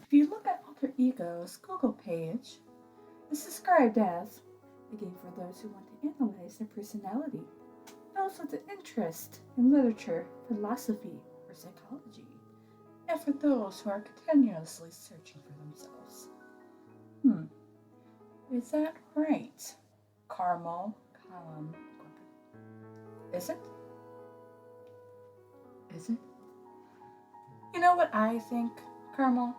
If you look at Alter Ego's Google page, it's described as a game for those who want to analyze their personality, those with an interest in literature, philosophy, or psychology, and for those who are continuously searching for themselves. Hmm, is that right? Caramel, is it? Is it? You know what I think, Caramel?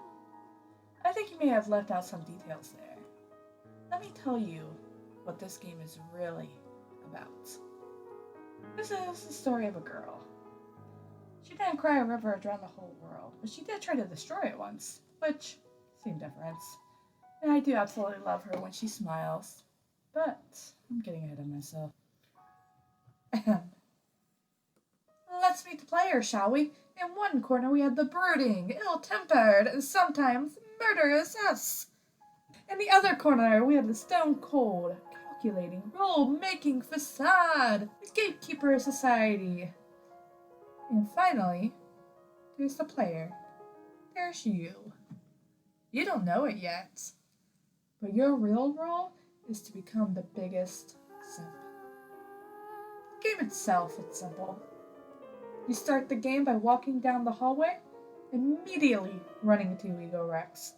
I think you may have left out some details there. Let me tell you what this game is really about. This is the story of a girl. She didn't cry a river around the whole world, but she did try to destroy it once, which, same difference. And I do absolutely love her when she smiles. But I'm getting ahead of myself. Let's meet the players, shall we? In one corner we had the brooding, ill-tempered, and sometimes murderous us. In the other corner we had the stone-cold, calculating, rule-making facade, the gatekeeper of society. And finally, there's the player. There's you. You don't know it yet, but your real role is to become the biggest simp. The game itself is simple. You start the game by walking down the hallway, immediately running into Ego Rex.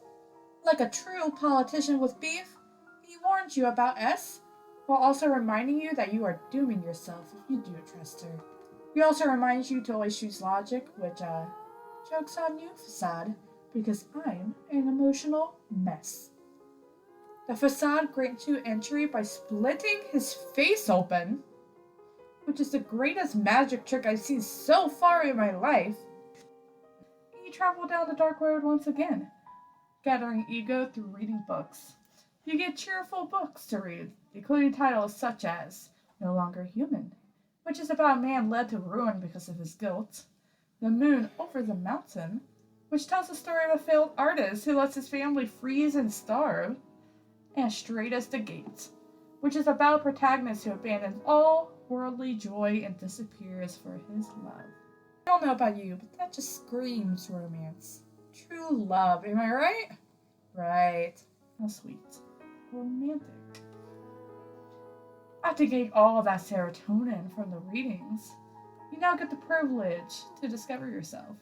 Like a true politician with beef, he warns you about S, while also reminding you that you are dooming yourself if you do trust her. He also reminds you to always choose logic, which, joke's on you, Facade, because I'm an emotional mess. The Facade grants you entry by splitting his face open, which is the greatest magic trick I've seen so far in my life. You travel down the dark road once again, gathering ego through reading books. You get cheerful books to read, including titles such as No Longer Human, which is about a man led to ruin because of his guilt, The Moon Over the Mountain, which tells the story of a failed artist who lets his family freeze and starve, and Straight as the Gate, which is about a protagonist who abandons all worldly joy and disappears for his love. I don't know about you, but that just screams romance. True love, am I right? Right. How sweet. Romantic. After getting all of that serotonin from the readings, you now get the privilege to discover yourself.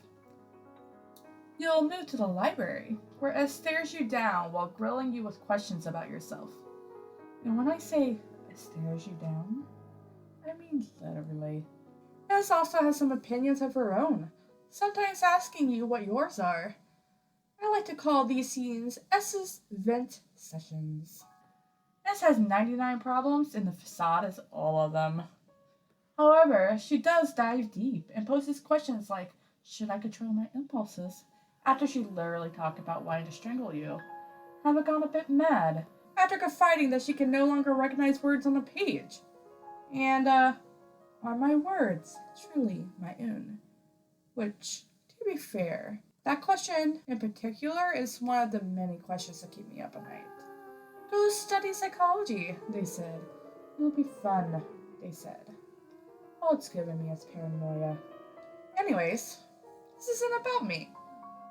You'll move to the library, where S stares you down while grilling you with questions about yourself. And when I say S stares you down, I mean literally. S also has some opinions of her own, sometimes asking you what yours are. I like to call these scenes S's vent sessions. S has 99 problems, and the Facade is all of them. However, she does dive deep and poses questions like, should I control my impulses? After she literally talked about wanting to strangle you. Have I gone a bit mad? After confiding that she can no longer recognize words on a page. And, are my words truly my own? Which, to be fair, that question in particular is one of the many questions that keep me up at night. Go study psychology, they said. It'll be fun, they said. All it's given me is paranoia. Anyways, this isn't about me.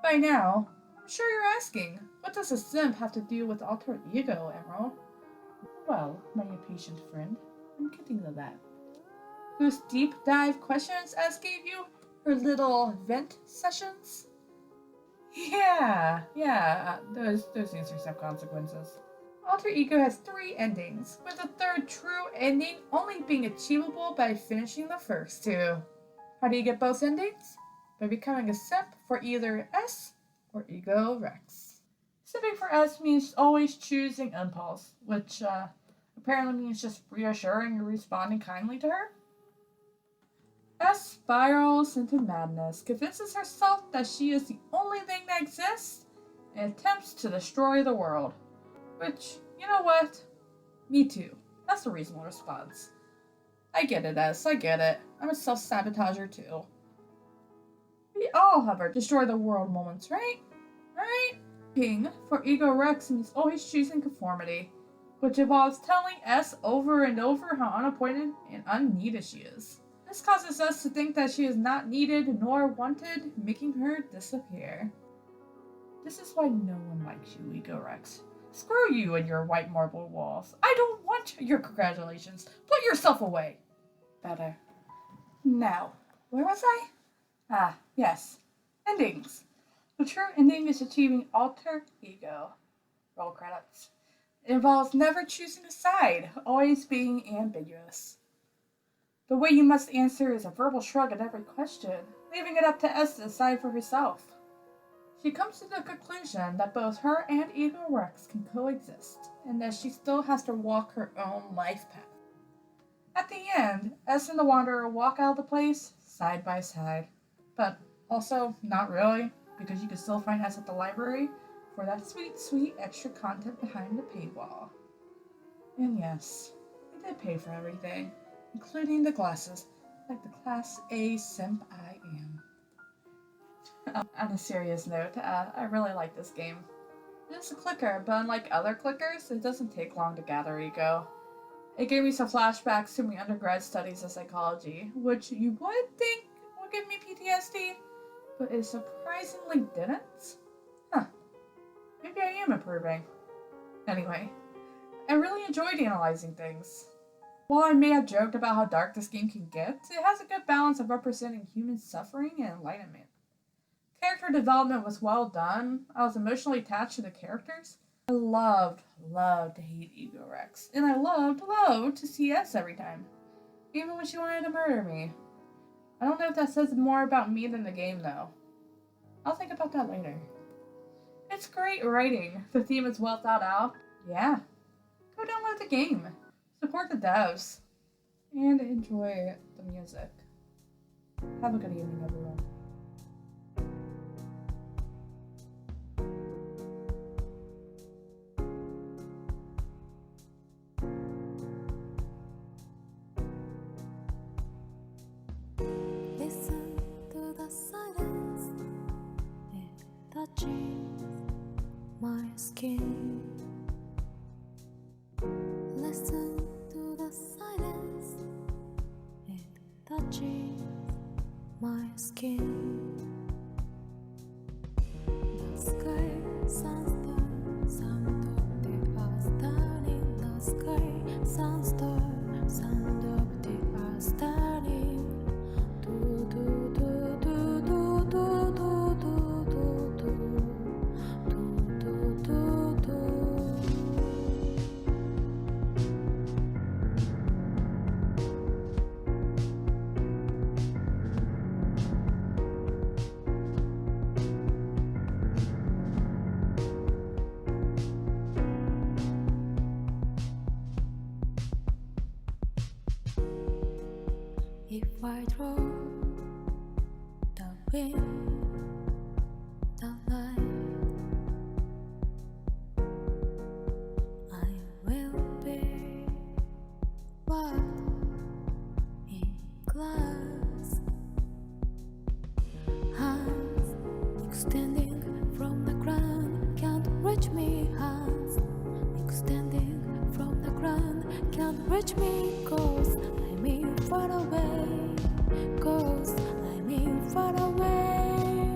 By now, I'm sure you're asking, what does a simp have to do with alter ego, Emerald? Well, my impatient friend, I'm getting to that. Those deep dive questions S gave you, her little vent sessions? Yeah, those answers have consequences. Alter Ego has 3 endings, with the third true ending only being achievable by finishing the first 2. How do you get both endings? By becoming a simp for either S or Ego Rex. Simping for S means always choosing impulse, which apparently means just reassuring and responding kindly to her. S spirals into madness, convinces herself that she is the only thing that exists, and attempts to destroy the world. Which, you know what? Me too. That's a reasonable response. I get it, S. I get it. I'm a self-sabotager too. We all have our destroy the world moments, right? Right? King for Ego Rex means always choosing conformity, which involves telling S over and over how unappointed and unneeded she is. This causes us to think that she is not needed nor wanted, making her disappear. This is why no one likes you, Ego Rex. Screw you and your white marble walls. I don't want your congratulations. Put yourself away. Better. Now, where was I? Ah, yes. Endings. The true ending is achieving alter ego. Roll credits. It involves never choosing a side, always being ambiguous. The way you must answer is a verbal shrug at every question, leaving it up to S to decide for herself. She comes to the conclusion that both her and Ego Rex can coexist, and that she still has to walk her own life path. At the end, S and the Wanderer walk out of the place side by side. But also, not really, because you can still find S at the library for that sweet, sweet extra content behind the paywall. And yes, we did pay for everything, including the glasses, like the Class A simp I am. On a serious note, I really like this game. It's a clicker, but unlike other clickers, it doesn't take long to gather ego. It gave me some flashbacks to my undergrad studies of psychology, which you would think would give me PTSD, but it surprisingly didn't. Huh. Maybe I am improving. Anyway, I really enjoyed analyzing things. While I may have joked about how dark this game can get, it has a good balance of representing human suffering and enlightenment. Character development was well done. I was emotionally attached to the characters. I loved to hate Ego Rex. And I loved to see S every time. Even when she wanted to murder me. I don't know if that says more about me than the game, though. I'll think about that later. It's great writing. The theme is well thought out. Yeah. Go download the game. Support the devs. And enjoy the music. Have a good evening, everyone. Listen to the silence, it touches my skin. Listen to the silence, it touches my skin. The sky, sunstar, sound of the earth turning. The sky, sunstar, sound of the earth turning. If I draw the wind, the light, I will be what in glass. Hands extending from the ground can't reach me. Hands extending from the ground can't reach me. 'Cause I'm in far away. 'Cause I'm in far away.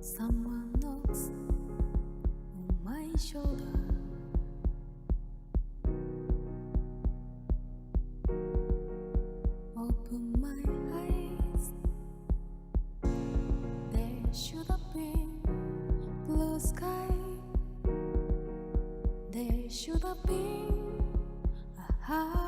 Someone knocks on my shoulder. Open my eyes. There should have been blue sky. There should have been a heart.